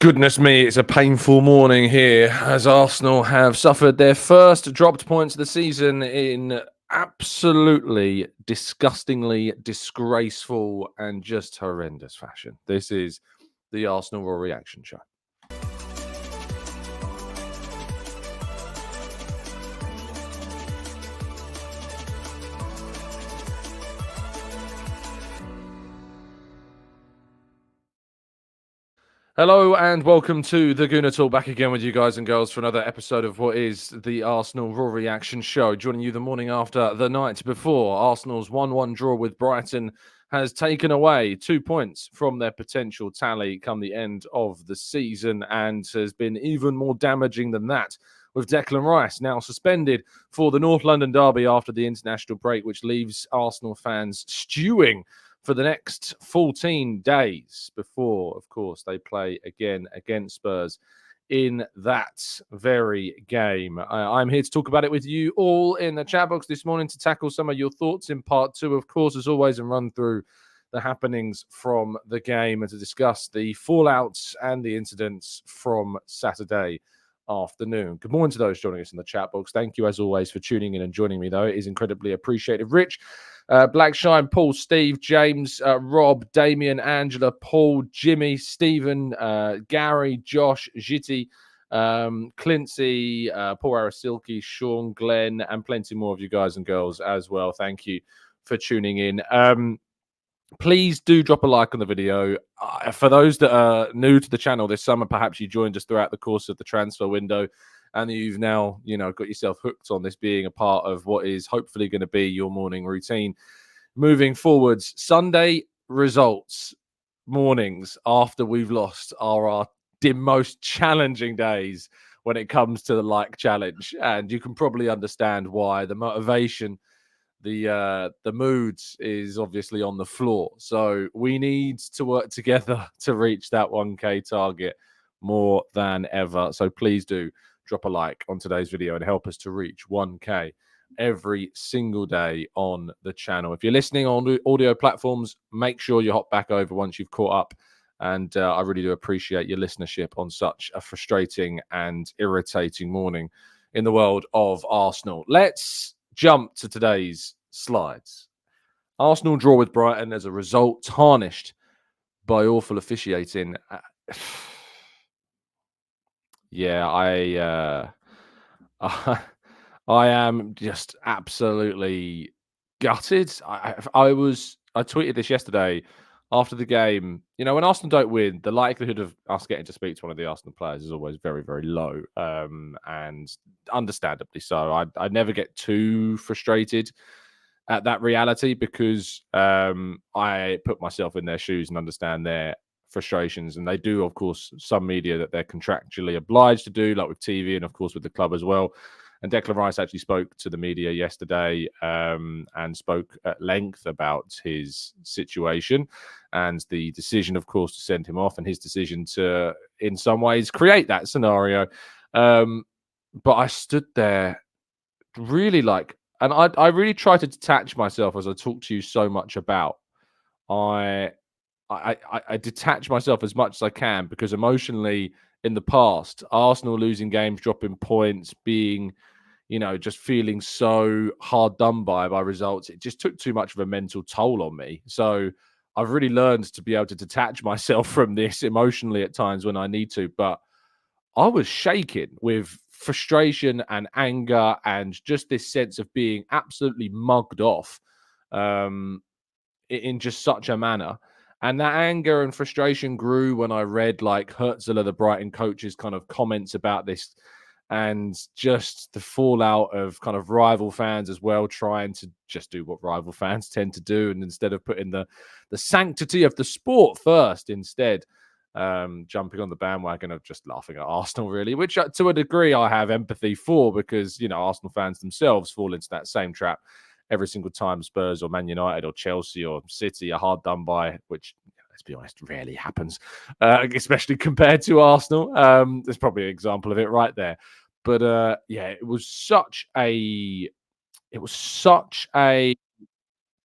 Goodness me, it's a painful morning here as Arsenal have suffered their first dropped points of the season in absolutely disgustingly disgraceful and just horrendous fashion. This is the Arsenal Raw Reaction Show. Hello and welcome to the Gooner Talk, back again with you guys and girls for another episode of what is the Arsenal Raw Reaction Show. Joining you the morning after the night before. Arsenal's 1-1 draw with Brighton has taken away 2 points from their potential tally come the end of the season and has been even more damaging than that, with Declan Rice now suspended for the North London derby after the international break, which leaves Arsenal fans stewing for the next 14 days before, of course, they play again against Spurs in that very game. I'm here to talk about it with you all in the chat box this morning to tackle some of your thoughts in part two, of course, as always, and run through the happenings from the game and to discuss the fallouts and the incidents from Saturday afternoon. Good morning to those joining us in the chat box. Thank you, as always, for tuning in and joining me, though. It is incredibly appreciated. Rich, Blackshine, Paul, Steve, James, Rob, Damien, Angela, Paul, Jimmy, Stephen, Gary, Josh, Jitty, Clincy, Paul Arasilki, Sean, Glenn, and plenty more of you guys and girls as well. Thank you for tuning in. Please do drop a like on the video. For those that are new to the channel this summer, perhaps you joined us throughout the course of the transfer window and you've now, got yourself hooked on this being a part of what is hopefully going to be your morning routine moving forwards. Sunday results mornings after we've lost are our most challenging days when it comes to the like challenge. And you can probably understand why. The motivation, the moods is obviously on the floor. So we need to work together to reach that 1K target more than ever. So please do drop a like on today's video and help us to reach 1K every single day on the channel. If you're listening on audio platforms, make sure you hop back over once you've caught up. And I really do appreciate your listenership on such a frustrating and irritating morning in the world of Arsenal. Let's jump to today's slides. Arsenal draw with Brighton as a result tarnished by awful officiating. Yeah, I am just absolutely gutted. I tweeted this yesterday after the game. When Arsenal don't win, the likelihood of us getting to speak to one of the Arsenal players is always very, very low, and understandably so. I never get too frustrated at that reality because I put myself in their shoes and understand their frustrations. And they do, of course, some media that they're contractually obliged to do, like with TV and, of course, with the club as well. And Declan Rice actually spoke to the media yesterday and spoke at length about his situation and the decision, of course, to send him off and his decision to, in some ways, create that scenario. But I stood there really and I really try to detach myself as I talk to you so much about. I detach myself as much as I can because emotionally in the past, Arsenal losing games, dropping points, being just feeling so hard done by results. It just took too much of a mental toll on me. So I've really learned to be able to detach myself from this emotionally at times when I need to. But I was shaken with frustration and anger and just this sense of being absolutely mugged off in just such a manner. And that anger and frustration grew when I read Havertz, the Brighton coach's kind of comments about this, and just the fallout of kind of rival fans as well, trying to just do what rival fans tend to do. And instead of putting the sanctity of the sport first, instead jumping on the bandwagon of just laughing at Arsenal, really, which to a degree I have empathy for because, Arsenal fans themselves fall into that same trap every single time Spurs or Man United or Chelsea or City are hard done by, which, let's be honest, rarely happens, especially compared to Arsenal. There's probably an example of it right there. But it was such a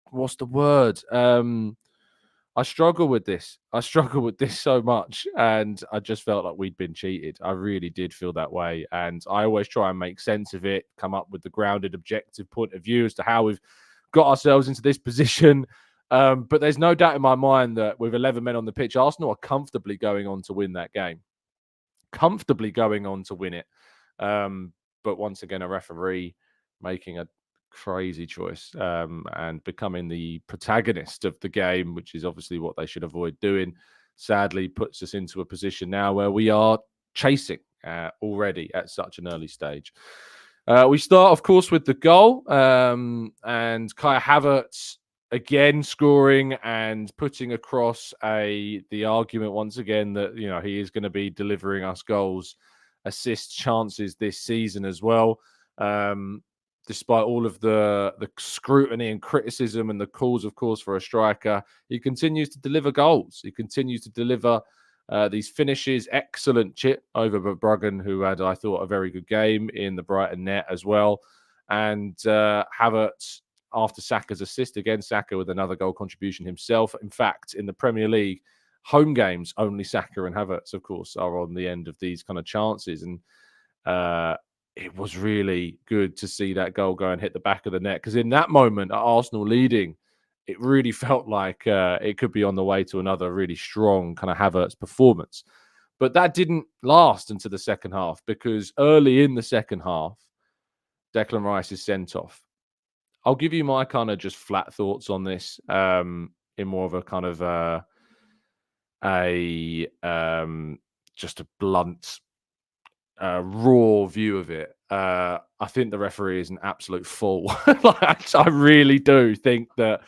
what's the word? I struggle with this. I struggle with this so much, and I just felt like we'd been cheated. I really did feel that way, and I always try and make sense of it, come up with the grounded, objective point of view as to how we've got ourselves into this position. But there's no doubt in my mind that with 11 men on the pitch, Arsenal are comfortably going on to win that game. Comfortably going on to win it. But once again, a referee making a crazy choice and becoming the protagonist of the game, which is obviously what they should avoid doing, sadly puts us into a position now where we are chasing already at such an early stage. We start, of course, with the goal and Kai Havertz again scoring and putting across the argument once again that he is going to be delivering us goals, assists, chances this season as well. Despite all of the scrutiny and criticism and the calls, of course, for a striker, he continues to deliver goals. He continues to deliver these finishes. Excellent chip over Bruggen, who had, I thought, a very good game in the Brighton net as well. And Havertz, after Saka's assist, again, Saka with another goal contribution himself. In fact, in the Premier League, home games, only Saka and Havertz, of course, are on the end of these kind of chances. And it was really good to see that goal go and hit the back of the net, because in that moment, at Arsenal leading, it really felt like it could be on the way to another really strong kind of Havertz performance. But that didn't last into the second half, because early in the second half, Declan Rice is sent off. I'll give you my kind of just flat thoughts on this in more of a kind of just a blunt, raw view of it. I think the referee is an absolute fool. I really do think that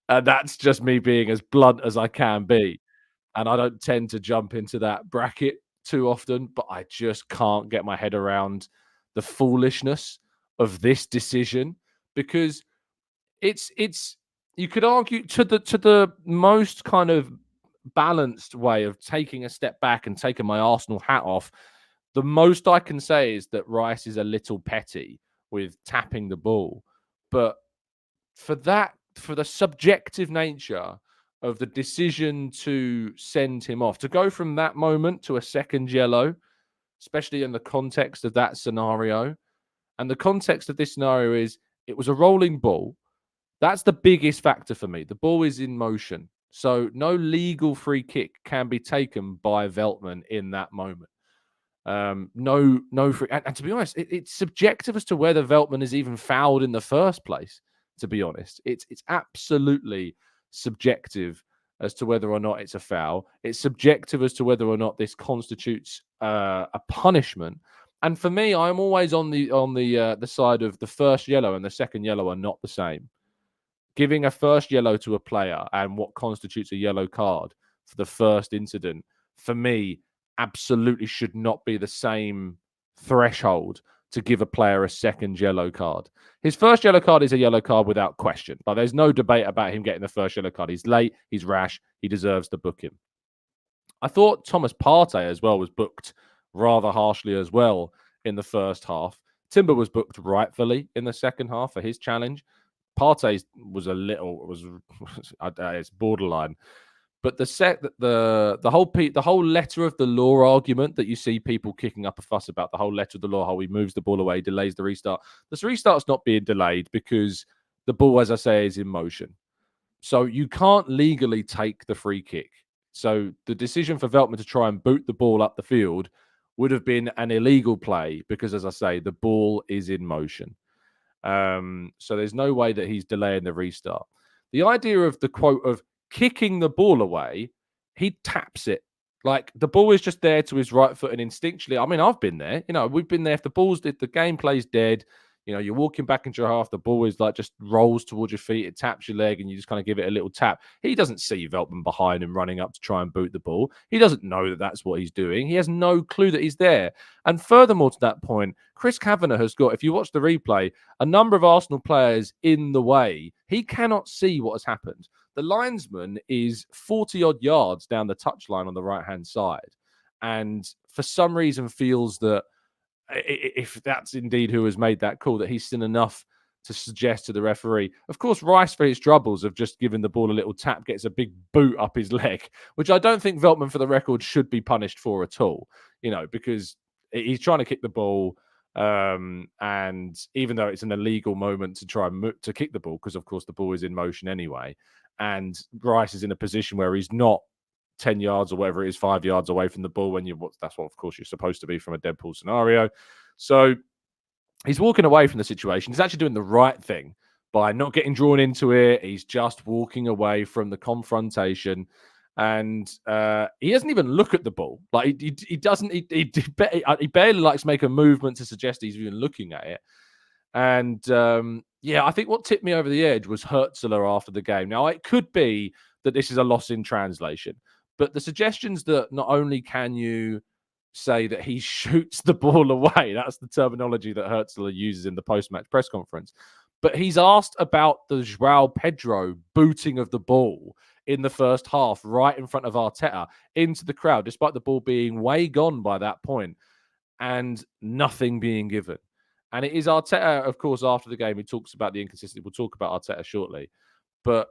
that's just me being as blunt as I can be. And I don't tend to jump into that bracket too often, but I just can't get my head around the foolishness of this decision, because it's you could argue to the most kind of balanced way of taking a step back and taking my Arsenal hat off. The most I can say is that Rice is a little petty with tapping the ball, but for the subjective nature of the decision to send him off, to go from that moment to a second yellow, especially in the context of that scenario, and the context of this scenario is it was a rolling ball. That's the biggest factor for me. The ball is in motion, so no legal free kick can be taken by Veltman in that moment. No free, and to be honest, it's subjective as to whether Veltman is even fouled in the first place. To be honest, it's absolutely subjective as to whether or not it's a foul. It's subjective as to whether or not this constitutes a punishment. And for me, I'm always on the side of the first yellow and the second yellow are not the same. Giving a first yellow to a player and what constitutes a yellow card for the first incident, for me, absolutely should not be the same threshold to give a player a second yellow card. His first yellow card is a yellow card without question. Like, there's no debate about him getting the first yellow card. He's late, he's rash, he deserves to book him. I thought Thomas Partey as well was booked rather harshly as well in the first half. Timber was booked rightfully in the second half for his challenge. Partey was it's borderline. But the whole letter of the law argument that you see people kicking up a fuss about, the whole letter of the law, how he moves the ball away, delays the restart. This restart's not being delayed because the ball, as I say, is in motion. So you can't legally take the free kick. So the decision for Veltman to try and boot the ball up the field would have been an illegal play because, as I say, the ball is in motion. So there's no way that he's delaying the restart. The idea of the quote of kicking the ball away, he taps it. Like, the ball is just there to his right foot, and instinctually, I mean, I've been there. We've been there. If the gameplay's dead, you're walking back into your half, the ball is like just rolls towards your feet, it taps your leg, and you just kind of give it a little tap. He doesn't see Veltman behind him running up to try and boot the ball. He doesn't know that that's what he's doing. He has no clue that he's there. And furthermore to that point, Chris Kavanagh has got, if you watch the replay, a number of Arsenal players in the way. He cannot see what has happened. The linesman is 40-odd yards down the touchline on the right-hand side, and for some reason feels that if that's indeed who has made that call, that he's seen enough to suggest to the referee. Of course, Rice, for his troubles of just giving the ball a little tap, gets a big boot up his leg, which I don't think Veltman, for the record, should be punished for at all, because he's trying to kick the ball. And even though it's an illegal moment to try to kick the ball, because of course the ball is in motion anyway, and Rice is in a position where he's not 10 yards or whatever it is, 5 yards away from the ball that's what of course you're supposed to be from a dead ball scenario. So he's walking away from the situation. He's actually doing the right thing by not getting drawn into it. He's just walking away from the confrontation. And he doesn't even look at the ball. Like he doesn't. He barely likes to make a movement to suggest he's even looking at it. And I think what tipped me over the edge was Havertz after the game. Now it could be that this is a loss in translation, but the suggestions that not only can you say that he shoots the ball away, that's the terminology that Havertz uses in the post-match press conference. But he's asked about the João Pedro booting of the ball in the first half, right in front of Arteta, into the crowd, despite the ball being way gone by that point and nothing being given. And it is Arteta, of course, after the game, he talks about the inconsistency. We'll talk about Arteta shortly. But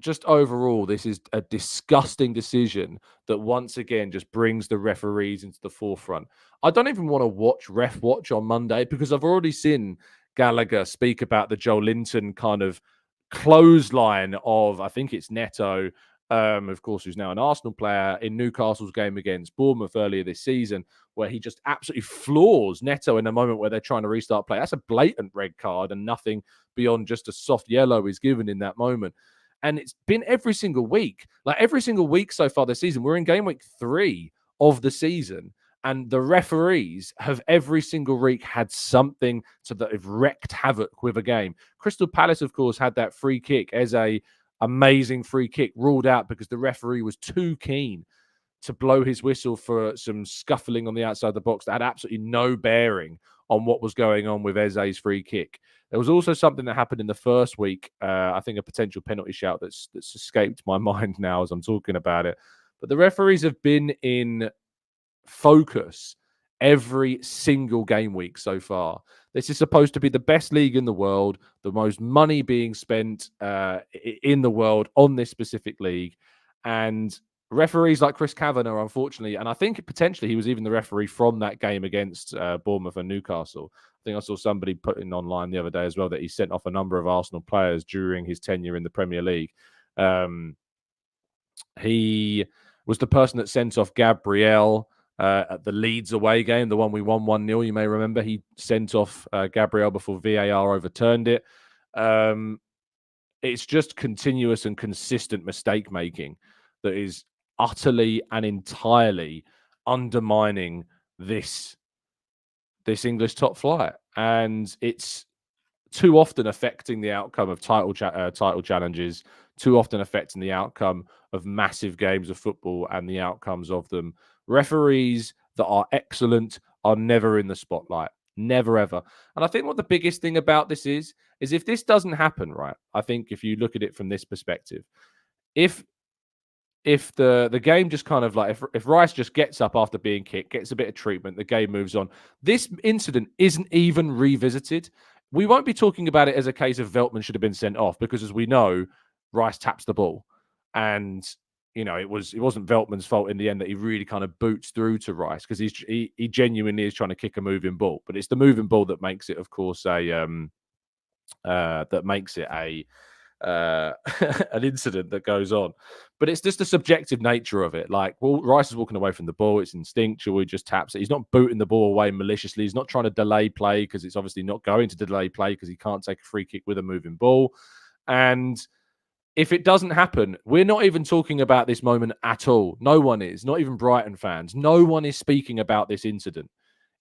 just overall, this is a disgusting decision that once again just brings the referees into the forefront. I don't even want to watch Ref Watch on Monday because I've already seen Gallagher speak about the Joe Linton kind of clothesline of, I think it's Neto, of course, who's now an Arsenal player, in Newcastle's game against Bournemouth earlier this season, where he just absolutely floors Neto in a moment where they're trying to restart play. That's a blatant red card, and nothing beyond just a soft yellow is given in that moment. And it's been every single week. Like every single week so far this season. We're in game week 3 of the season. And the referees have every single week had something that have wreaked havoc with a game. Crystal Palace, of course, had that free kick as a amazing free kick ruled out because the referee was too keen to blow his whistle for some scuffling on the outside of the box that had absolutely no bearing on what was going on with Eze's free kick. There was also something that happened in the first week, I think a potential penalty shout that's escaped my mind now as I'm talking about it. But the referees have been in focus every single game week so far. This is supposed to be the best league in the world, the most money being spent in the world on this specific league. And referees like Chris Kavanagh, unfortunately, and I think potentially he was even the referee from that game against Bournemouth and Newcastle. I think I saw somebody putting online the other day as well that he sent off a number of Arsenal players during his tenure in the Premier League. He was the person that sent off Gabriel at the Leeds away game, the one we won 1-0, you may remember. He sent off Gabriel before VAR overturned it. It's just continuous and consistent mistake making that is utterly and entirely undermining this English top flight, and it's too often affecting the outcome of title challenges, too often affecting the outcome of massive games of football and the outcomes of them. Referees that are excellent are never in the spotlight. Never, ever. And I think what the biggest thing about this is if this doesn't happen, right, I think if you look at it from this perspective, if the game just kind of like, if Rice just gets up after being kicked, gets a bit of treatment, the game moves on, this incident isn't even revisited. We won't be talking about it as a case of Veltman should have been sent off because, as we know, Rice taps the ball. And, it wasn't Veltman's fault in the end that he really kind of boots through to Rice because he genuinely is trying to kick a moving ball. But it's the moving ball that makes it, of course, an incident that goes on. But it's just the subjective nature of it. Like, well, Rice is walking away from the ball. It's instinctual. He just taps it. He's not booting the ball away maliciously. He's not trying to delay play because it's obviously not going to delay play because he can't take a free kick with a moving ball. And if it doesn't happen, we're not even talking about this moment at all. No one is. Not even Brighton fans. No one is speaking about this incident.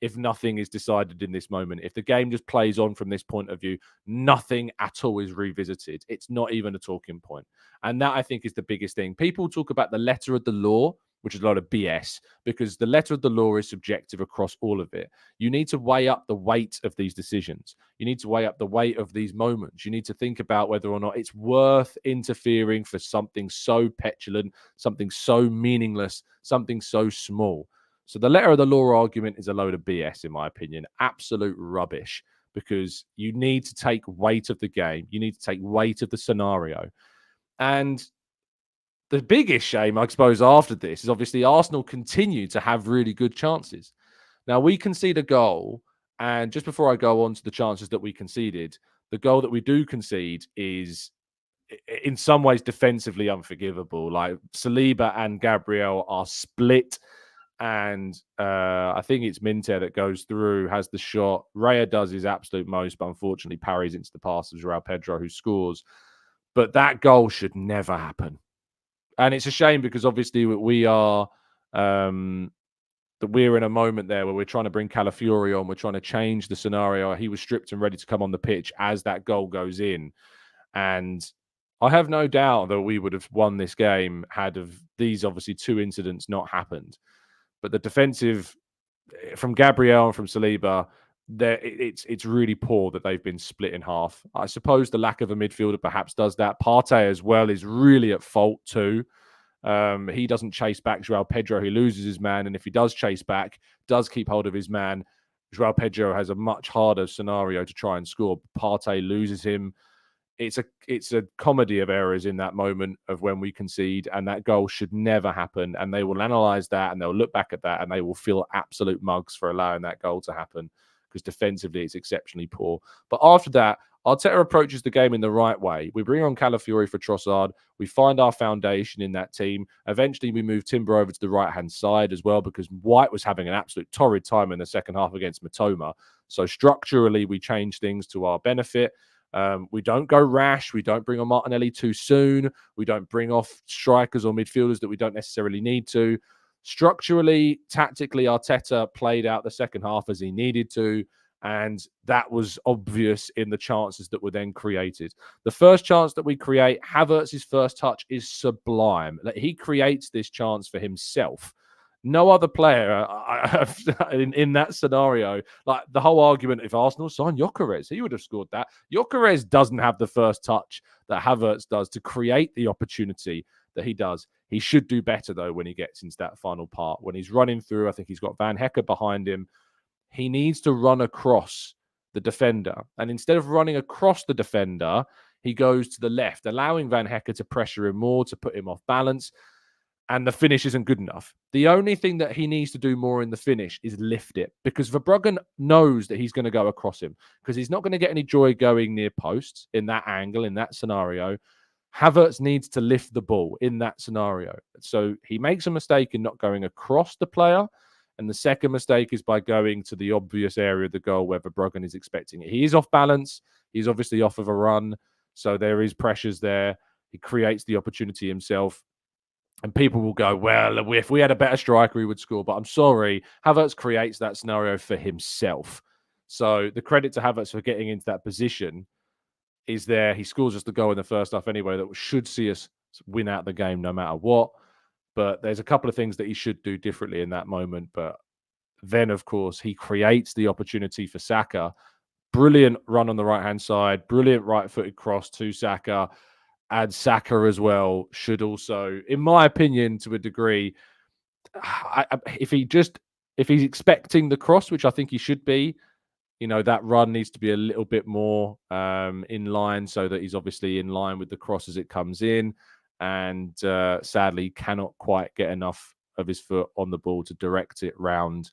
If nothing is decided in this moment, if the game just plays on from this point of view, nothing at all is revisited. It's not even a talking point. And that, I think, is the biggest thing. People talk about the letter of the law, which is a lot of BS, because the letter of the law is subjective across all of it. You need to weigh up the weight of these decisions. You need to weigh up the weight of these moments. You need to think about whether or not it's worth interfering for something so petulant, something so meaningless, something so small. So the letter of the law argument is a load of BS, in my opinion. Absolute rubbish. because you need to take weight of the game. You need to take weight of the scenario. And the biggest shame, I suppose, after this is obviously Arsenal continue to have really good chances. Now, we concede a goal, and just before I go on to the chances that we conceded, the goal that we do concede is in some ways defensively unforgivable. Like Saliba and Gabriel are split, and I think it's Minter that goes through, has the shot. Raya does his absolute most, but unfortunately parries into the pass of João Pedro, who scores. But that goal should never happen. And it's a shame because obviously we are that we're in a moment there where we're trying to bring Calafiori on. We're trying to change the scenario. He was stripped and ready to come on the pitch as that goal goes in. And I have no doubt that we would have won this game had of these obviously two incidents not happened. But the defensive from Gabriel and from Saliba, it's really poor that they've been split in half. I suppose the lack of a midfielder perhaps does that. Partey as well is really at fault too. He doesn't chase back João Pedro. He loses his man, and if he does chase back, does keep hold of his man, João Pedro has a much harder scenario to try and score. Partey loses him. It's a comedy of errors in that moment of when we concede, and that goal should never happen. And they will analyze that, and they'll look back at that, and they will feel absolute mugs for allowing that goal to happen because defensively it's exceptionally poor. But after that, Arteta approaches the game in the right way. We bring on Calafiori for Trossard. We find our foundation in that team. Eventually, we move Timber over to the right-hand side as well because White was having an absolute torrid time in the second half against Matoma. So structurally, we change things to our benefit. We don't go rash. We don't bring on Martinelli too soon. We don't bring off strikers or midfielders that we don't necessarily need to. Structurally, tactically, Arteta played out the second half as he needed to. And that was obvious in the chances that were then created. The first chance that we create, Havertz's first touch is sublime. He creates this chance for himself. No other player in that scenario, like the whole argument, if Arsenal signed Gyökeres, he would have scored that. Gyökeres doesn't have the first touch that Havertz does to create the opportunity that he does. He should do better, though, when he gets into that final part. When he's running through, I think he's got Van Hecke behind him. He needs to run across the defender. And instead of running across the defender, he goes to the left, allowing Van Hecke to pressure him more, to put him off balance. And the finish isn't good enough. The only thing that he needs to do more in the finish is lift it, because Verbruggen knows that he's going to go across him, because he's not going to get any joy going near posts in that angle, in that scenario. Havertz needs to lift the ball in that scenario. So he makes a mistake in not going across the player. And the second mistake is by going to the obvious area of the goal where Verbruggen is expecting it. He is off balance. He's obviously off of a run. So there is pressures there. He creates the opportunity himself. And people will go, well, if we had a better striker, he would score. But I'm sorry, Havertz creates that scenario for himself. So the credit to Havertz for getting into that position is there. He scores us the goal in the first half anyway that should see us win out the game no matter what. But there's a couple of things that he should do differently in that moment. But then, of course, he creates the opportunity for Saka. Brilliant run on the right-hand side. Brilliant right-footed cross to Saka. And Saka as well should also, in my opinion, to a degree, if he's expecting the cross, which I think he should be, that run needs to be a little bit more in line so that he's obviously in line with the cross as it comes in. And sadly, cannot quite get enough of his foot on the ball to direct it round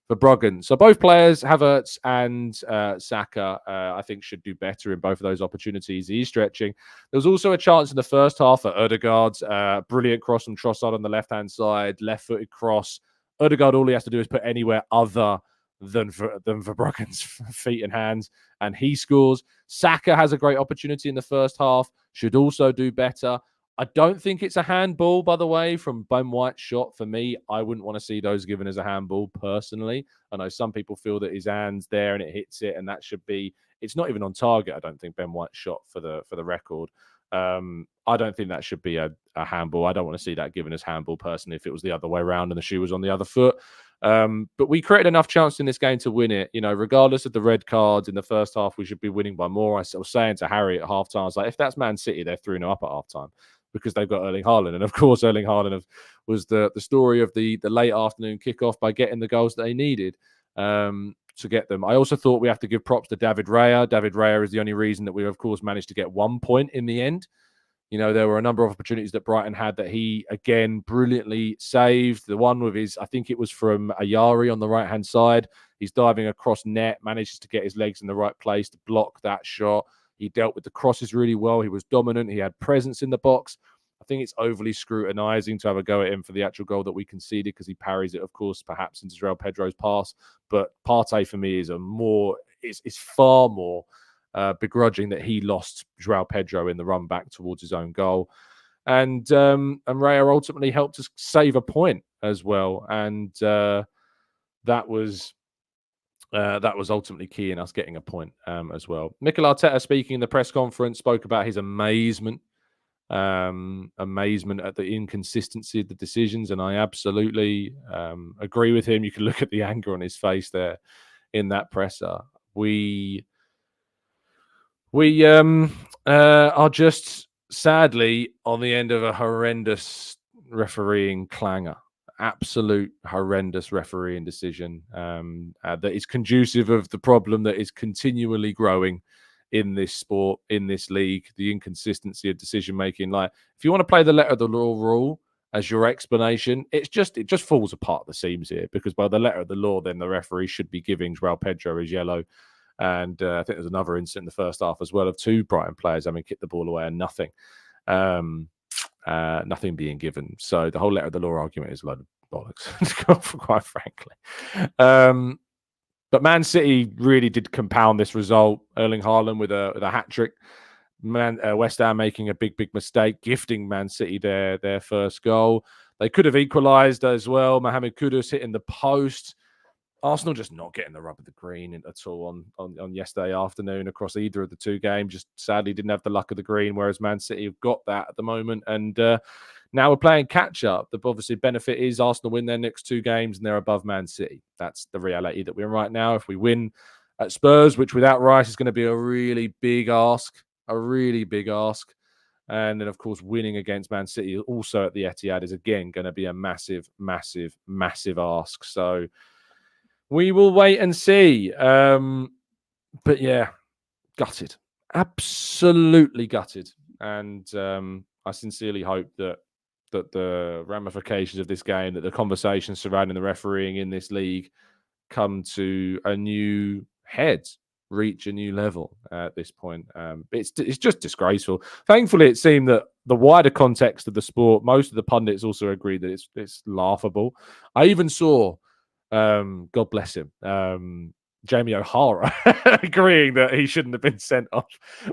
Verbruggen. So both players, Havertz and Saka, I think should do better in both of those opportunities. He's stretching. There was also a chance in the first half for Ødegaard's brilliant cross from Trossard on the left-hand side, left-footed cross. Ødegaard, all he has to do is put anywhere other than Verbruggen's feet and hands, and he scores. Saka has a great opportunity in the first half, should also do better. I don't think it's a handball, by the way, from Ben White's shot. For me, I wouldn't want to see those given as a handball personally. I know some people feel that his hand's there and it hits it, and that should be. It's not even on target. I don't think Ben White's shot for the record. I don't think that should be a handball. I don't want to see that given as handball personally. If it was the other way around and the shoe was on the other foot. But we created enough chance in this game to win it. Regardless of the red cards in the first half, we should be winning by more. I was saying to Harry at halftime, I was like, if that's Man City, they're 3-0 up at halftime, because they've got Erling Haaland. And of course, Erling Haaland was the story of the late afternoon kickoff by getting the goals that they needed. to get them. I also thought we have to give props to David Raya. David Raya is the only reason that we, of course, managed to get 1 point in the end. There were a number of opportunities that Brighton had that he, again, brilliantly saved. The one with I think it was from Ayari on the right-hand side. He's diving across net, manages to get his legs in the right place to block that shot. He dealt with the crosses really well. He was dominant. He had presence in the box. I think it's overly scrutinizing to have a go at him for the actual goal that we conceded because he parries it, of course, perhaps into João Pedro's pass. But Partey, for me, is far more begrudging that he lost João Pedro in the run back towards his own goal. And Raya ultimately helped us save a point as well. And that was ultimately key in us getting a point as well. Mikel Arteta, speaking in the press conference, spoke about his amazement at the inconsistency of the decisions, and I absolutely agree with him. You can look at the anger on his face there in that presser. We are just sadly on the end of a horrendous refereeing clanger. Absolute horrendous refereeing decision that is conducive of the problem that is continually growing in this sport, in this league, the inconsistency of decision making. Like, if you want to play the letter of the law rule as your explanation, it just falls apart at the seams here, because by the letter of the law, then the referee should be giving João Pedro his yellow. And I think there's another incident in the first half as well of 2 Brighton players having kicked the ball away and nothing being given. So the whole letter of the law argument is a load of bollocks, quite frankly. But Man City really did compound this result. Erling Haaland with a hat-trick. West Ham making a big mistake, gifting Man City their first goal. They could have equalised as well. Mohamed Kudus hitting the post. Arsenal just not getting the rub of the green at all on yesterday afternoon across either of the 2 games. Just sadly didn't have the luck of the green, whereas Man City have got that at the moment. And now we're playing catch-up. The obviously benefit is Arsenal win their next 2 games and they're above Man City. That's the reality that we're in right now. If we win at Spurs, which without Rice is going to be a really big ask. And then, of course, winning against Man City also at the Etihad is, again, going to be a massive ask. So we will wait and see. But yeah, gutted. Absolutely gutted. And I sincerely hope that the ramifications of this game, that the conversations surrounding the refereeing in this league come to a new head, reach a new level at this point. It's just disgraceful. Thankfully, it seemed that the wider context of the sport, most of the pundits also agreed that it's laughable. I even saw, God bless him, Jamie O'Hara agreeing that he shouldn't have been sent off.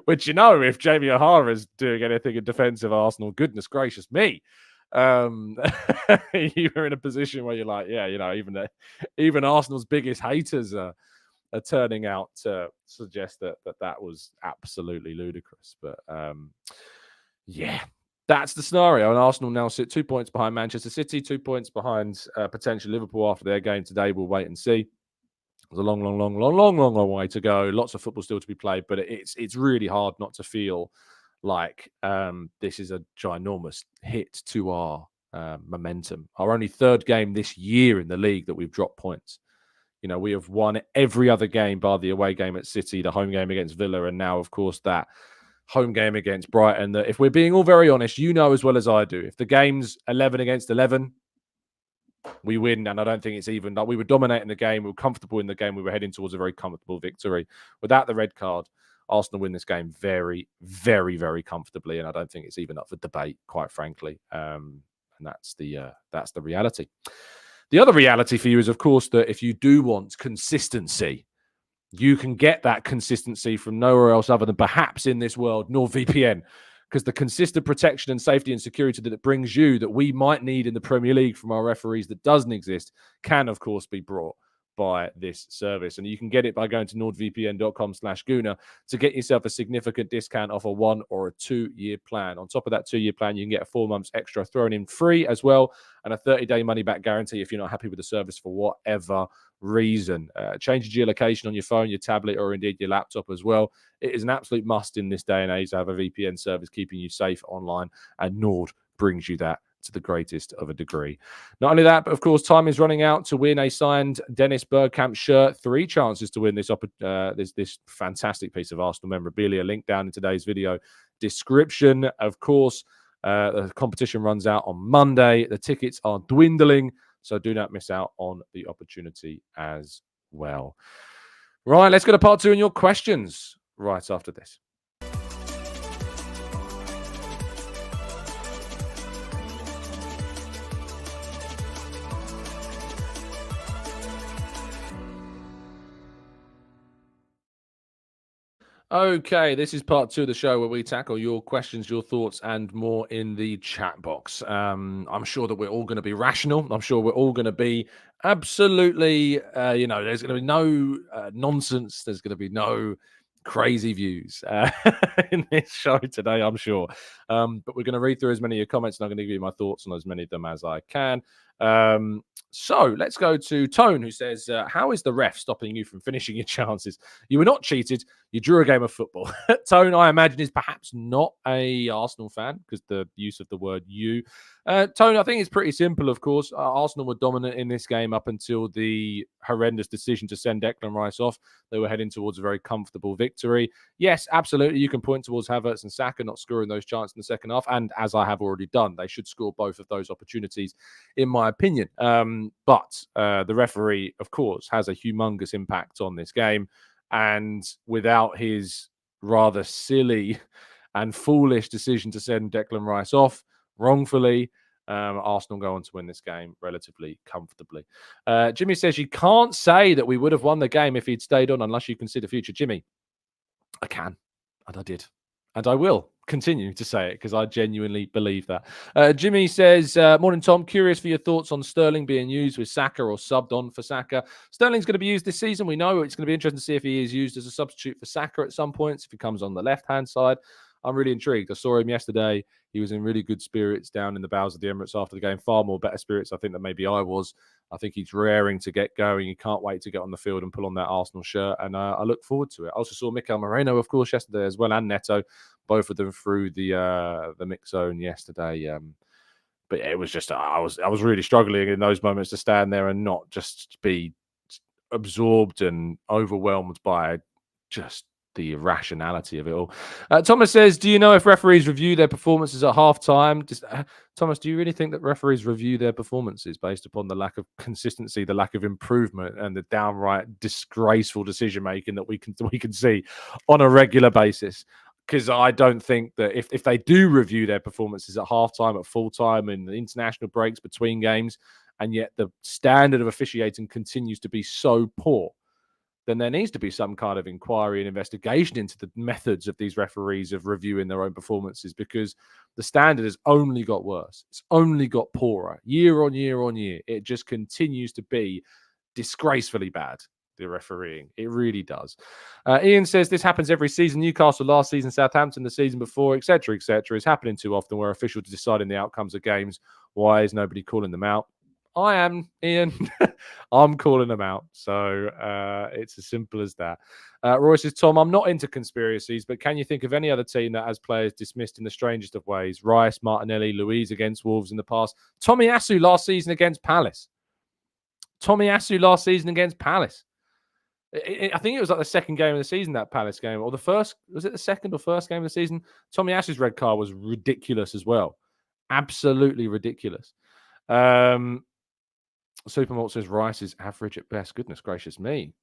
Which, if Jamie O'Hara is doing anything in defense of Arsenal, goodness gracious me. You're in a position where you're like, yeah, even Arsenal's biggest haters are turning out to suggest that was absolutely ludicrous. But yeah, that's the scenario. And Arsenal now sit 2 points behind Manchester City, 2 points behind potential Liverpool after their game today. We'll wait and see. There's a long way to go. Lots of football still to be played, but it's really hard not to feel like this is a ginormous hit to our momentum. Our only 3rd game this year in the league that we've dropped points. We have won every other game bar the away game at City, the home game against Villa, and now, of course, that home game against Brighton. That, if we're being all very honest, as well as I do, if the game's 11 against 11, we win, and I don't think it's even. We were dominating the game. We were comfortable in the game. We were heading towards a very comfortable victory. Without the red card, Arsenal win this game very, very, very comfortably, and I don't think it's even up for debate, quite frankly. And that's the reality. The other reality for you is, of course, that if you do want consistency, you can get that consistency from nowhere else other than perhaps in this world, NordVPN. Because the consistent protection and safety and security that it brings you, that we might need in the Premier League from our referees, that doesn't exist, can, of course, be brought by this service. And you can get it by going to nordvpn.com/Gooner to get yourself a significant discount off a 1 or a 2-year plan. On top of that 2-year plan, you can get 4 months extra thrown in free as well, and a 30-day money-back guarantee if you're not happy with the service for whatever reason. Change your geolocation on your phone, your tablet, or indeed your laptop as well. It is an absolute must in this day and age to have a VPN service keeping you safe online, and Nord brings you that to the greatest of a degree. Not only that, but of course, time is running out to win a signed Dennis Bergkamp shirt. 3 chances to win this fantastic piece of Arsenal memorabilia. Link down in today's video description. Of course, the competition runs out on Monday. The tickets are dwindling, so do not miss out on the opportunity as well. Right, let's go to part 2 and your questions right after this. Okay, this is part 2 of the show where we tackle your questions, your thoughts, and more in the chat box. I'm sure that we're all going to be rational. I'm sure we're all going to be absolutely, there's going to be no nonsense. There's going to be no crazy views in this show today, I'm sure. But we're going to read through as many of your comments, and I'm going to give you my thoughts on as many of them as I can. So let's go to Tone, who says, how is the ref stopping you from finishing your chances? You were not cheated. You drew a game of football. Tone, I imagine, is perhaps not a Arsenal fan because the use of the word you. Tone, I think it's pretty simple, of course. Arsenal were dominant in this game up until the horrendous decision to send Declan Rice off. They were heading towards a very comfortable victory. Yes, absolutely. You can point towards Havertz and Saka not scoring those chances in the second half. And as I have already done, they should score both of those opportunities, in my opinion. But the referee, of course, has a humongous impact on this game. And without his rather silly and foolish decision to send Declan Rice off wrongfully, Arsenal go on to win this game relatively comfortably. Jimmy says, you can't say that we would have won the game if he'd stayed on unless you consider future. Jimmy, I can, and I did. And I will continue to say it because I genuinely believe that. Jimmy says, morning, Tom. Curious for your thoughts on Sterling being used with Saka or subbed on for Saka. Sterling's going to be used this season. We know it's going to be interesting to see if he is used as a substitute for Saka at some points, if he comes on the left-hand side. I'm really intrigued. I saw him yesterday. He was in really good spirits down in the bowels of the Emirates after the game. Far more better spirits, I think, than maybe I was. I think he's raring to get going. He can't wait to get on the field and pull on that Arsenal shirt. And I look forward to it. I also saw Mikel Moreno, of course, yesterday as well, and Neto. Both of them through the mix zone yesterday. But it was just I was really struggling in those moments to stand there and not just be absorbed and overwhelmed by just the irrationality of it all. Thomas says, do you know if referees review their performances at halftime? Thomas, do you really think that referees review their performances based upon the lack of consistency, the lack of improvement, and the downright disgraceful decision making that we can see on a regular basis? Because I don't think that if they do review their performances at halftime, at full time, in the international breaks between games, and yet the standard of officiating continues to be so poor, then there needs to be some kind of inquiry and investigation into the methods of these referees of reviewing their own performances, because the standard has only got worse. It's only got poorer year on year on year. It just continues to be disgracefully bad, the refereeing. It really does. Ian says, this happens every season. Newcastle last season, Southampton the season before, etc., etc. It's happening too often where officials are deciding the outcomes of games. Why is nobody calling them out? I am, Ian. I'm calling them out. So it's as simple as that. Roy says, Tom, I'm not into conspiracies, but can you think of any other team that has players dismissed in the strangest of ways? Rice, Martinelli, Louise against Wolves in the past. Tomiyasu last season against Palace. I think it was like the second game of the season, that Palace game, or the first. Was it the second or first game of the season? Tomiyasu's red card was ridiculous as well. Absolutely ridiculous. Supermalt says Rice is average at best. Goodness gracious me.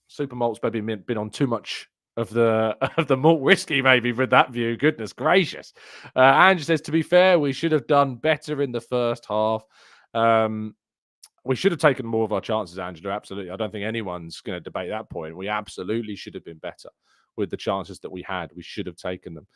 Supermalt's maybe been on too much of the malt whiskey, maybe, with that view. Goodness gracious. Andrew says, to be fair, we should have done better in the first half. We should have taken more of our chances, Angela. Absolutely. I don't think anyone's going to debate that point. We absolutely should have been better with the chances that we had. We should have taken them.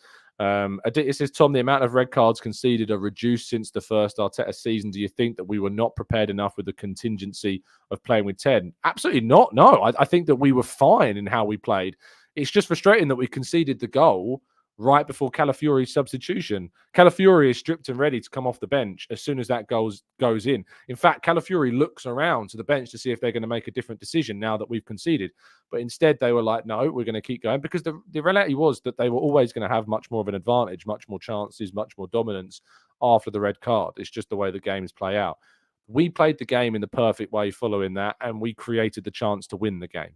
It says, Tom, the amount of red cards conceded are reduced since the first Arteta season. Do you think that we were not prepared enough with the contingency of playing with 10? Absolutely not. No, I think that we were fine in how we played. It's just frustrating that we conceded the goal right before Calafiori's substitution. Calafiori is stripped and ready to come off the bench as soon as that goes in. In fact, Calafiori looks around to the bench to see if they're going to make a different decision now that we've conceded. But instead, they were like, no, we're going to keep going, because the reality was that they were always going to have much more of an advantage, much more chances, much more dominance after the red card. It's just the way the games play out. We played the game in the perfect way following that, and we created the chance to win the game.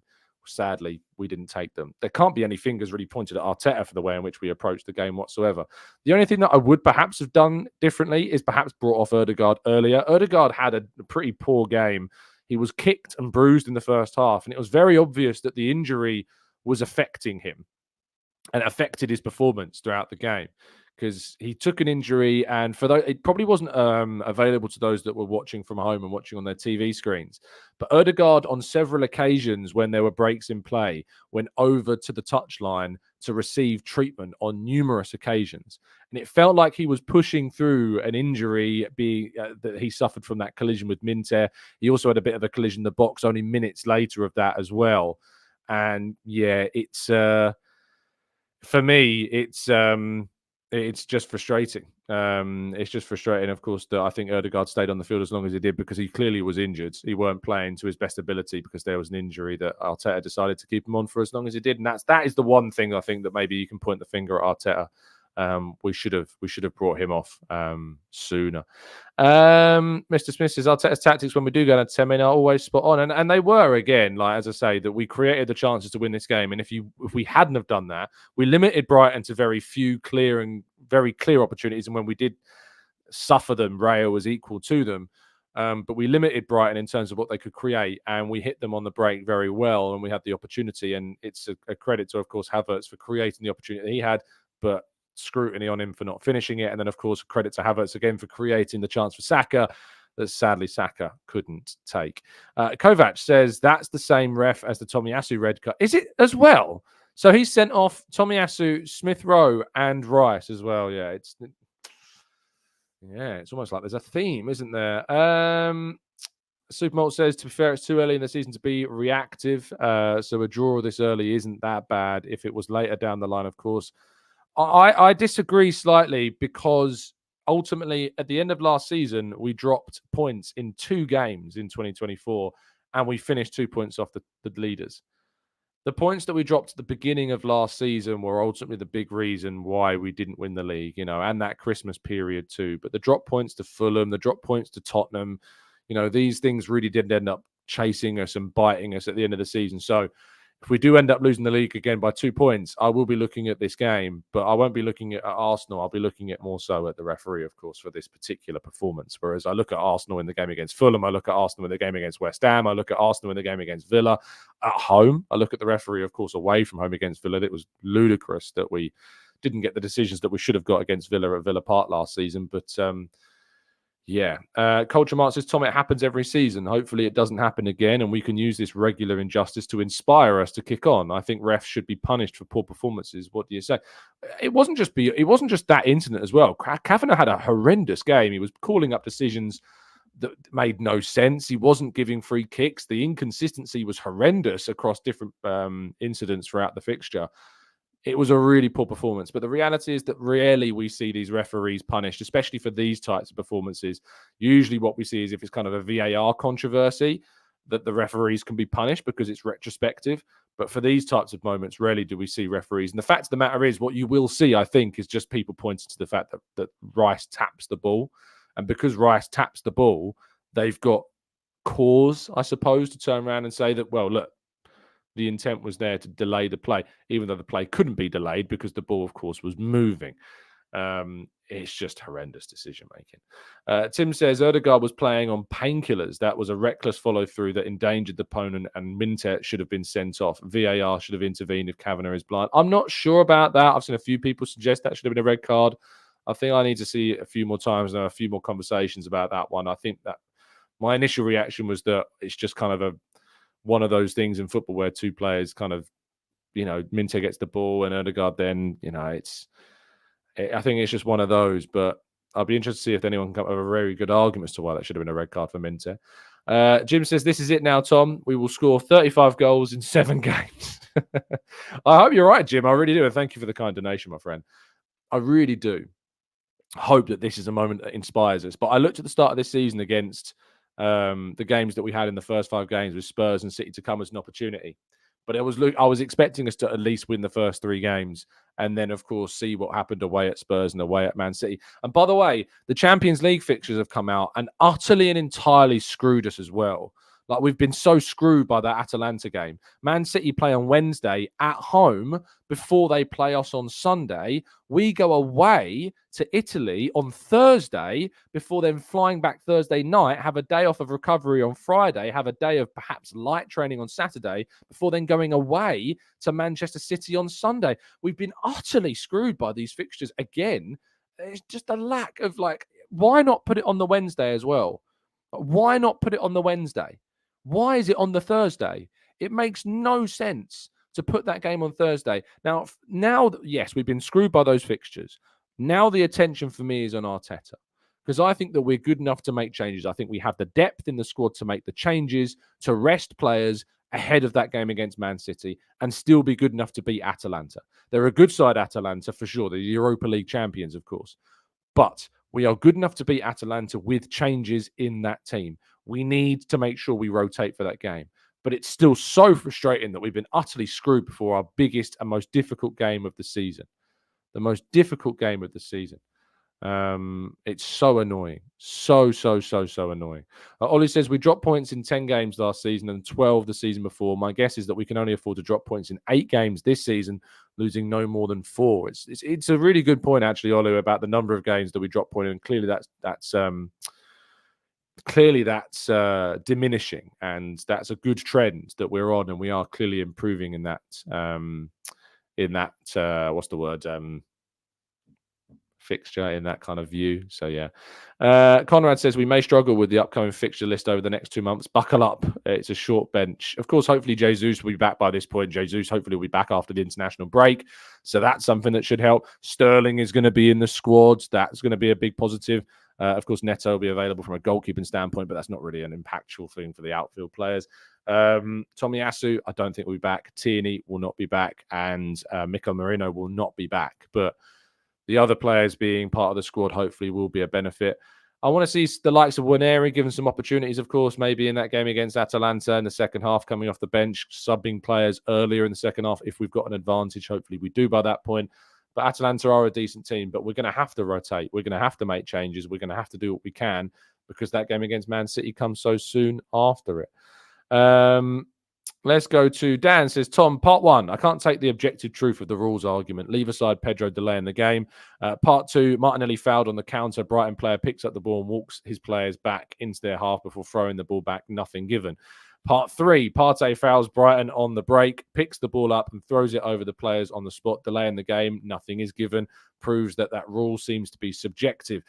Sadly, we didn't take them. There can't be any fingers really pointed at Arteta for the way in which we approached the game whatsoever. The only thing that I would perhaps have done differently is perhaps brought off Ødegaard earlier. Ødegaard had a pretty poor game. He was kicked and bruised in the first half, and it was very obvious that the injury was affecting him and affected his performance throughout the game, because he took an injury, and for those, it probably wasn't available to those that were watching from home and watching on their TV screens. But Ødegaard, on several occasions when there were breaks in play, went over to the touchline to receive treatment on numerous occasions, and it felt like he was pushing through an injury that he suffered from that collision with Minter. He also had a bit of a collision in the box only minutes later of that as well, and yeah, it's for me, it's just frustrating. It's just frustrating, of course, that I think Ødegaard stayed on the field as long as he did, because he clearly was injured. He weren't playing to his best ability because there was an injury that Arteta decided to keep him on for as long as he did. And that is the one thing I think that maybe you can point the finger at Arteta. We should have brought him off sooner. Mr. Smith says Arteta's tactics when we do go down to 10 men are always spot on, and they were, again, like as I say, that we created the chances to win this game. And if we hadn't have done that, we limited Brighton to very clear opportunities, and when we did suffer them, Raya was equal to them. But we limited Brighton in terms of what they could create, and we hit them on the break very well, and we had the opportunity. And it's a credit to, of course, Havertz for creating the opportunity he had, but scrutiny on him for not finishing it. And then, of course, credit to Havertz again for creating the chance for Saka that sadly Saka couldn't take. Kovac says that's the same ref as the Tomiyasu red card. Is it as well? So he sent off Tomiyasu, Smith Rowe, and Rice as well. Yeah, it's almost like there's a theme, isn't there? Supermalt says, to be fair, it's too early in the season to be reactive. So a draw this early isn't that bad. If it was later down the line, of course. I disagree slightly, because ultimately at the end of last season, we dropped points in 2 games in 2024, and we finished 2 points off the leaders. The points that we dropped at the beginning of last season were ultimately the big reason why we didn't win the league, and that Christmas period too. But the drop points to Fulham, the drop points to Tottenham, these things really did end up chasing us and biting us at the end of the season. So if we do end up losing the league again by 2 points, I will be looking at this game, but I won't be looking at Arsenal. I'll be looking at more so at the referee, of course, for this particular performance. Whereas I look at Arsenal in the game against Fulham, I look at Arsenal in the game against West Ham, I look at Arsenal in the game against Villa. At home, I look at the referee, of course, away from home against Villa. It was ludicrous that we didn't get the decisions that we should have got against Villa at Villa Park last season. But Culture Mark says, Tom, it happens every season. Hopefully it doesn't happen again, and we can use this regular injustice to inspire us to kick on. I think refs should be punished for poor performances. What do you say? It wasn't just that incident as well. Kavanagh had a horrendous game. He was calling up decisions that made no sense. He wasn't giving free kicks. The inconsistency was horrendous across different incidents throughout the fixture. It was a really poor performance. But the reality is that rarely we see these referees punished, especially for these types of performances. Usually what we see is if it's kind of a VAR controversy, that the referees can be punished because it's retrospective. But for these types of moments, rarely do we see referees. And the fact of the matter is, what you will see, I think, is just people pointing to the fact that Rice taps the ball. And because Rice taps the ball, they've got cause, I suppose, to turn around and say that, well, look, the intent was there to delay the play, even though the play couldn't be delayed because the ball, of course, was moving. It's just horrendous decision-making. Tim says, Ødegaard was playing on painkillers. That was a reckless follow-through that endangered the opponent, and Minter should have been sent off. VAR should have intervened if Kavanagh is blind. I'm not sure about that. I've seen a few people suggest that should have been a red card. I think I need to see a few more times and a few more conversations about that one. I think that my initial reaction was that it's just kind of one of those things in football where 2 players kind of, Minter gets the ball and Ødegaard then, I think it's just one of those. But I'll be interested to see if anyone can come up with a very good argument as to why that should have been a red card for Minter. Jim says, this is it now, Tom. We will score 35 goals in 7 games. I hope you're right, Jim. I really do. And thank you for the kind donation, my friend. I really do hope that this is a moment that inspires us. But I looked at the start of this season against the games that we had in the first 5 games with Spurs and City to come as an opportunity. But I was expecting us to at least win the first 3 games, and then, of course, see what happened away at Spurs and away at Man City. And by the way, the Champions League fixtures have come out and utterly and entirely screwed us as well. Like, we've been so screwed by that Atalanta game. Man City play on Wednesday at home before they play us on Sunday. We go away to Italy on Thursday before then flying back Thursday night, have a day off of recovery on Friday, have a day of perhaps light training on Saturday before then going away to Manchester City on Sunday. We've been utterly screwed by these fixtures again. It's just a lack of, like, why not put it on the Wednesday as well? Why not put it on the Wednesday? Why is it on the Thursday? It makes no sense to put that game on Thursday. Now, yes, we've been screwed by those fixtures. Now the attention for me is on Arteta, because I think that we're good enough to make changes. I think we have the depth in the squad to make the changes, to rest players ahead of that game against Man City and still be good enough to beat Atalanta. They're a good side, Atalanta, for sure. They're the Europa League champions, of course. But we are good enough to beat Atalanta with changes in that team. We need to make sure we rotate for that game. But it's still so frustrating that we've been utterly screwed before our biggest and most difficult game of the season. The most difficult game of the season. It's so annoying. So annoying. Ollie says, we dropped points in 10 games last season and 12 the season before. My guess is that we can only afford to drop points in 8 games this season, losing no more than 4. It's a really good point, actually, Ollie, about the number of games that we drop point in. And clearly that's diminishing, and that's a good trend that we're on, and we are clearly improving in that what's the word, fixture, in that kind of view. So yeah. Conrad says, we may struggle with the upcoming fixture list over the next 2 months. Buckle up. It's a short bench. Of course, hopefully Jesus will be back by this point. Jesus hopefully will be back after the international break. So that's something that should help. Sterling is going to be in the squad. That's going to be a big positive. Of course, Neto will be available from a goalkeeping standpoint, but that's not really an impactful thing for the outfield players. Tomiyasu, I don't think will be back. Tierney will not be back. And Mikel Merino will not be back. But the other players being part of the squad hopefully will be a benefit. I want to see the likes of Waneri given some opportunities, of course, maybe in that game against Atalanta in the second half, coming off the bench, subbing players earlier in the second half. If we've got an advantage, hopefully we do by that point. But Atalanta are a decent team, but we're going to have to rotate. We're going to have to make changes. We're going to have to do what we can because that game against Man City comes so soon after it. Let's go to Dan. Says, Tom, part 1, I can't take the objective truth of the rules argument. Leave aside Pedro delaying the game. Part 2, Martinelli fouled on the counter. Brighton player picks up the ball and walks his players back into their half before throwing the ball back. Nothing given. Part 3, Partey fouls Brighton on the break, picks the ball up and throws it over the players on the spot, delaying the game. Nothing is given. Proves that rule seems to be subjective.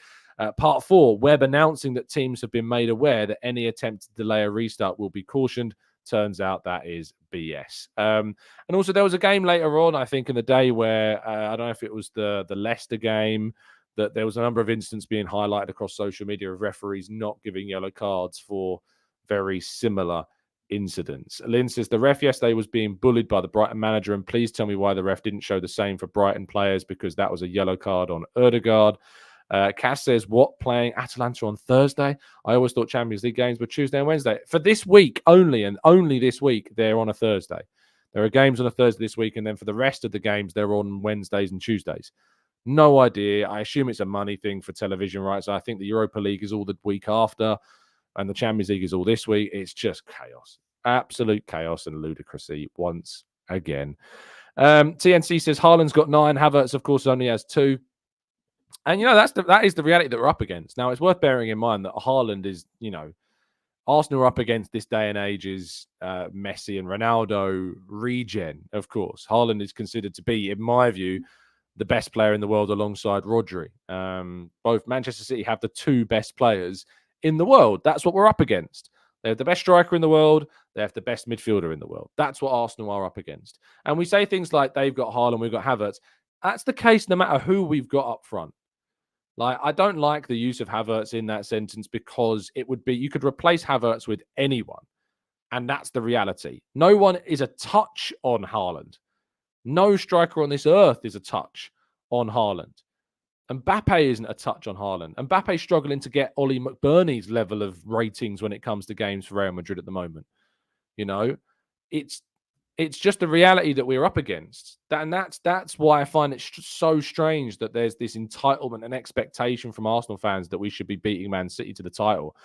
Part 4, Webb announcing that teams have been made aware that any attempt to delay a restart will be cautioned. Turns out that is BS. And also there was a game later on, I think, in the day where, I don't know if it was the Leicester game, that there was a number of incidents being highlighted across social media of referees not giving yellow cards for very similar incidents. Lynn says, the ref yesterday was being bullied by the Brighton manager, and please tell me why the ref didn't show the same for Brighton players, because that was a yellow card on Ødegaard. Cass says, what, playing Atalanta on Thursday? I always thought Champions League games were Tuesday and Wednesday. For this week only, and only this week, they're on a Thursday. There are games on a Thursday this week, and then for the rest of the games, they're on Wednesdays and Tuesdays. No idea. I assume it's a money thing for television rights. I think the Europa League is all the week after, and the Champions League is all this week. It's just chaos. Absolute chaos and ludicrousy once again. TNC says, Haaland's got 9. Havertz, of course, only has 2. And, that is the reality that we're up against. Now, it's worth bearing in mind that Haaland is, Arsenal are up against this day and age is Messi and Ronaldo regen, of course. Haaland is considered to be, in my view, the best player in the world alongside Rodri. Both Manchester City have the 2 best players in the world. That's what we're up against. They have the best striker in the world. They have the best midfielder in the world. That's what Arsenal are up against. And we say things like they've got Haaland, we've got Havertz. That's the case no matter who we've got up front. Like, I don't like the use of Havertz in that sentence because it would be, you could replace Havertz with anyone. And that's the reality. No one is a touch on Haaland. No striker on this earth is a touch on Haaland. Mbappe isn't a touch on Haaland. Mbappe's struggling to get Ollie McBurney's level of ratings when it comes to games for Real Madrid at the moment. It's it's just the reality that we're up against. That's why I find it so strange that there's this entitlement and expectation from Arsenal fans that we should be beating Man City to the title.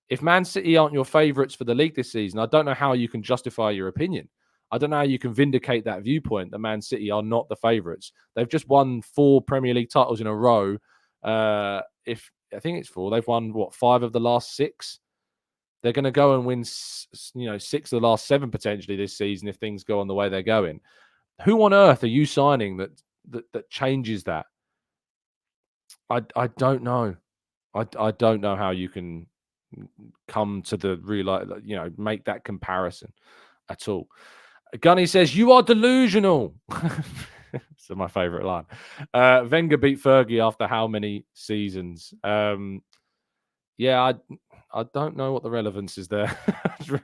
If Man City aren't your favourites for the league this season, I don't know how you can justify your opinion. I don't know how you can vindicate that viewpoint that Man City are not the favourites. They've just won 4 Premier League titles in a row. If I think it's 4, they've won 5 of the last 6. They're going to go and win, 6 of the last 7 potentially this season if things go on the way they're going. Who on earth are you signing that changes that? I don't know. I don't know how you can come to the real, make that comparison at all. Gunny says, "You are delusional." It's my favourite line. Wenger beat Fergie after how many seasons? Yeah, I don't know what the relevance is there.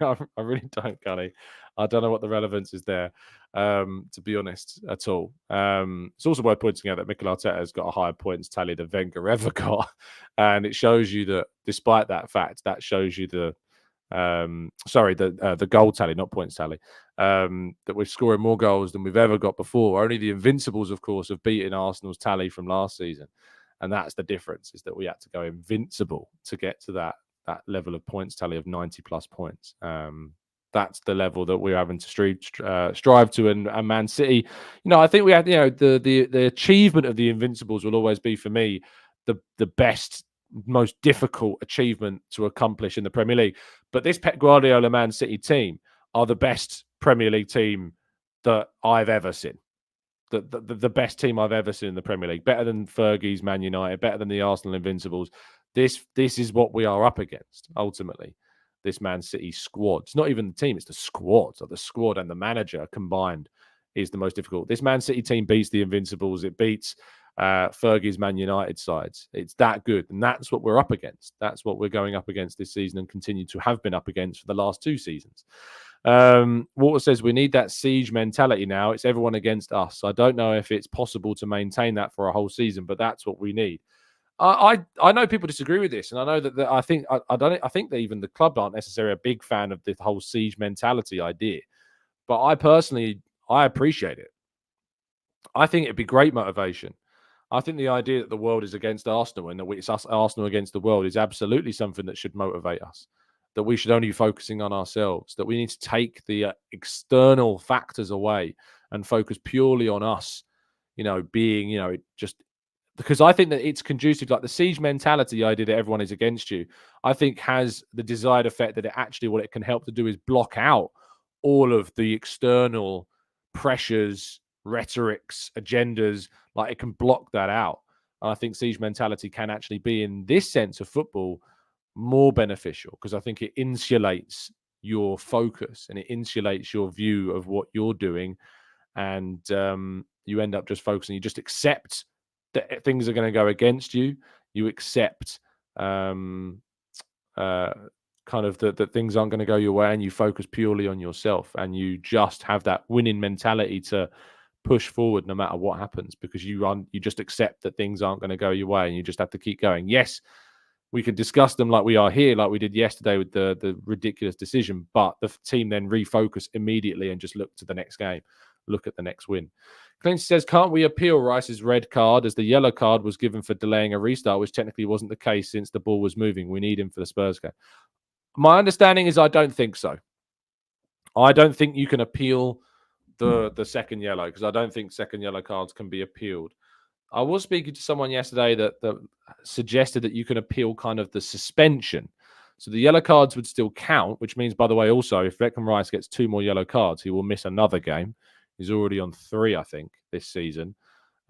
I really don't, Gunny. I don't know what the relevance is there, to be honest, at all. It's also worth pointing out that Mikel Arteta has got a higher points tally than Wenger ever got. And it shows you that despite that fact, that shows you the goal tally, not points tally, that we're scoring more goals than we've ever got before. Only the Invincibles, of course, have beaten Arsenal's tally from last season. And that's the difference, is that we had to go invincible to get to that level of points tally of 90 plus points. That's the level that we're having to strive to. And Man City, I think we had, the achievement of the Invincibles will always be, for me, the best, most difficult achievement to accomplish in the Premier League. But this Pep Guardiola Man City team are the best Premier League team that I've ever seen. The best team I've ever seen in the Premier League, better than Fergie's Man United, better than the Arsenal Invincibles. This is what we are up against, ultimately. This Man City squad. It's not even the team, it's the squad. So the squad and the manager combined is the most difficult. This Man City team beats the Invincibles. It beats Fergie's Man United sides. It's that good. And that's what we're up against. That's what we're going up against this season and continue to have been up against for the last 2 seasons. Walter says, we need that siege mentality now. It's everyone against us. I don't know if it's possible to maintain that for a whole season, but that's what we need. I know people disagree with this, and I know that I think that even the club aren't necessarily a big fan of the whole siege mentality idea. But I personally appreciate it. I think it'd be great motivation. I think the idea that the world is against Arsenal and that it's us, Arsenal against the world, is absolutely something that should motivate us. That we should only be focusing on ourselves, that we need to take the external factors away and focus purely on us, being, just because I think that it's conducive, like the siege mentality, the idea that everyone is against you, I think has the desired effect that what it can help to do is block out all of the external pressures, rhetorics, agendas. Like, it can block that out. And I think siege mentality can actually be, in this sense of football, more beneficial, because I think it insulates your focus and it insulates your view of what you're doing, and you end up just focusing. You just accept that things are going to go against you. You accept kind of that things aren't going to go your way, and you focus purely on yourself, and you just have that winning mentality to push forward no matter what happens, because you just accept that things aren't going to go your way, and you just have to keep going. Yes, we could discuss them like we are here, like we did yesterday with the ridiculous decision, but the team then refocus immediately and just look to the next game, look at the next win. Clinton says, can't we appeal Rice's red card, as the yellow card was given for delaying a restart, which technically wasn't the case since the ball was moving? We need him for the Spurs game. My understanding is I don't think so. I don't think you can appeal the second yellow, because I don't think second yellow cards can be appealed. I was speaking to someone yesterday that suggested that you can appeal kind of the suspension. So the yellow cards would still count, which means, by the way, also, if Declan Rice gets 2 more yellow cards, he will miss another game. He's already on 3, I think, this season.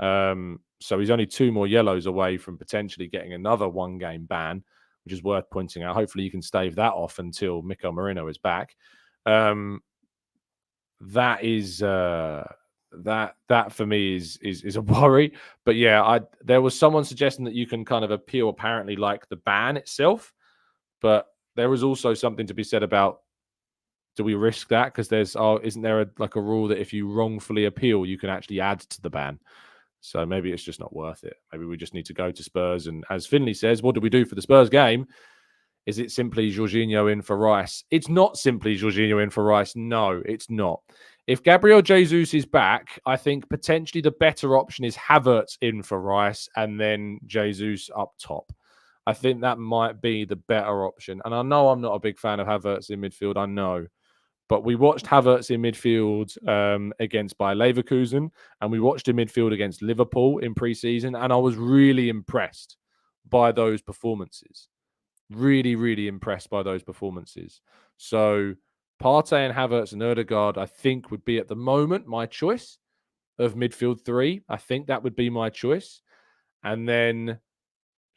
So he's only 2 more yellows away from potentially getting another 1-game ban, which is worth pointing out. Hopefully you can stave that off until Mikel Merino is back. That is... That for me is a worry. But yeah, there was someone suggesting that you can kind of appeal, apparently, like the ban itself. But there is also something to be said about, do we risk that? Because isn't there a rule that if you wrongfully appeal, you can actually add to the ban? So maybe it's just not worth it. Maybe we just need to go to Spurs. And as Finley says, what do we do for the Spurs game? Is it simply Jorginho in for Rice? It's not simply Jorginho in for Rice. No, it's not. If Gabriel Jesus is back, I think potentially the better option is Havertz in for Rice and then Jesus up top. I think that might be the better option. And I know I'm not a big fan of Havertz in midfield. I know. But we watched Havertz in midfield against Bayer Leverkusen, and we watched him midfield against Liverpool in pre-season, and I was really impressed by those performances. Really, really impressed by those performances. So Partey and Havertz and Ødegaard, I think, would be at the moment my choice of midfield three. I think that would be my choice. And then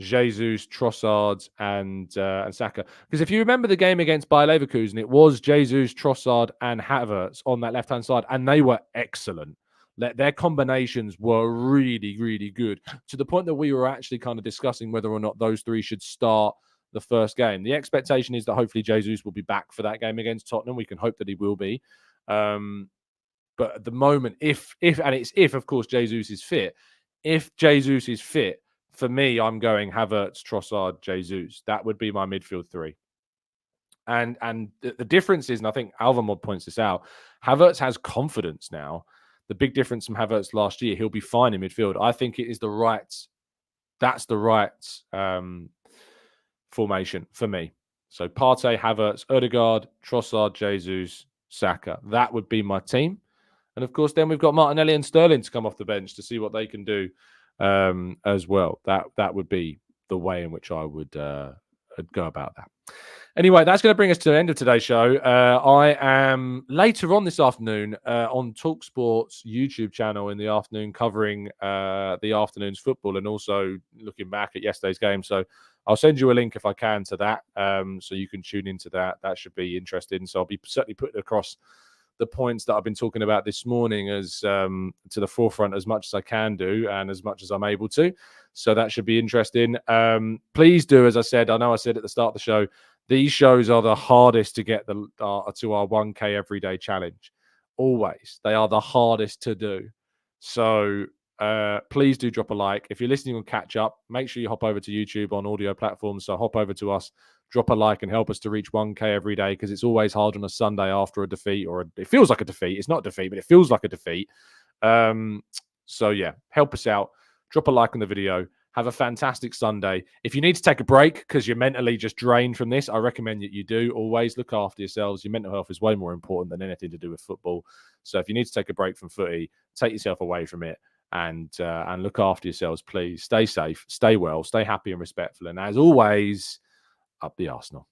Jesus, Trossard, and Saka. Because if you remember the game against Bayer Leverkusen, it was Jesus, Trossard, and Havertz on that left-hand side, and they were excellent. Their combinations were really, really good, to the point that we were actually kind of discussing whether or not those three should start the first game. The expectation is that hopefully Jesus will be back for that game against Tottenham. We can hope that he will be. But at the moment, if of course Jesus is fit, if Jesus is fit, for me, I'm going Havertz, Trossard, Jesus. That would be my midfield three. And the difference is, and I think Alvamod points this out, Havertz has confidence now. The big difference from Havertz last year, he'll be fine in midfield. I think it is that's the right formation for me. So Partey, Havertz, Ødegaard, Trossard, Jesus, Saka. That would be my team. And of course, then we've got Martinelli and Sterling to come off the bench to see what they can do as well. That would be the way in which I would go about that. Anyway, that's going to bring us to the end of today's show. I am later on this afternoon on TalkSport's YouTube channel in the afternoon, covering the afternoon's football and also looking back at yesterday's game. So I'll send you a link if I can to that, so you can tune into that. That should be interesting. So I'll be certainly putting across the points that I've been talking about this morning as to the forefront as much as I can do and as much as I'm able to. So that should be interesting. Please do, as I said, I know I said at the start of the show, these shows are the hardest to get to our 1K everyday challenge. Always. They are the hardest to do. So please do drop a like. If you're listening on catch up, make sure you hop over to YouTube on audio platforms. So hop over to us, drop a like and help us to reach 1K every day, because it's always hard on a Sunday after a defeat, or it feels like a defeat. It's not a defeat, but it feels like a defeat. So yeah, help us out. Drop a like on the video. Have a fantastic Sunday. If you need to take a break because you're mentally just drained from this, I recommend that you do. Always look after yourselves. Your mental health is way more important than anything to do with football. So if you need to take a break from footy, take yourself away from it and look after yourselves, please. Stay safe, stay well, stay happy and respectful. And as always, up the Arsenal.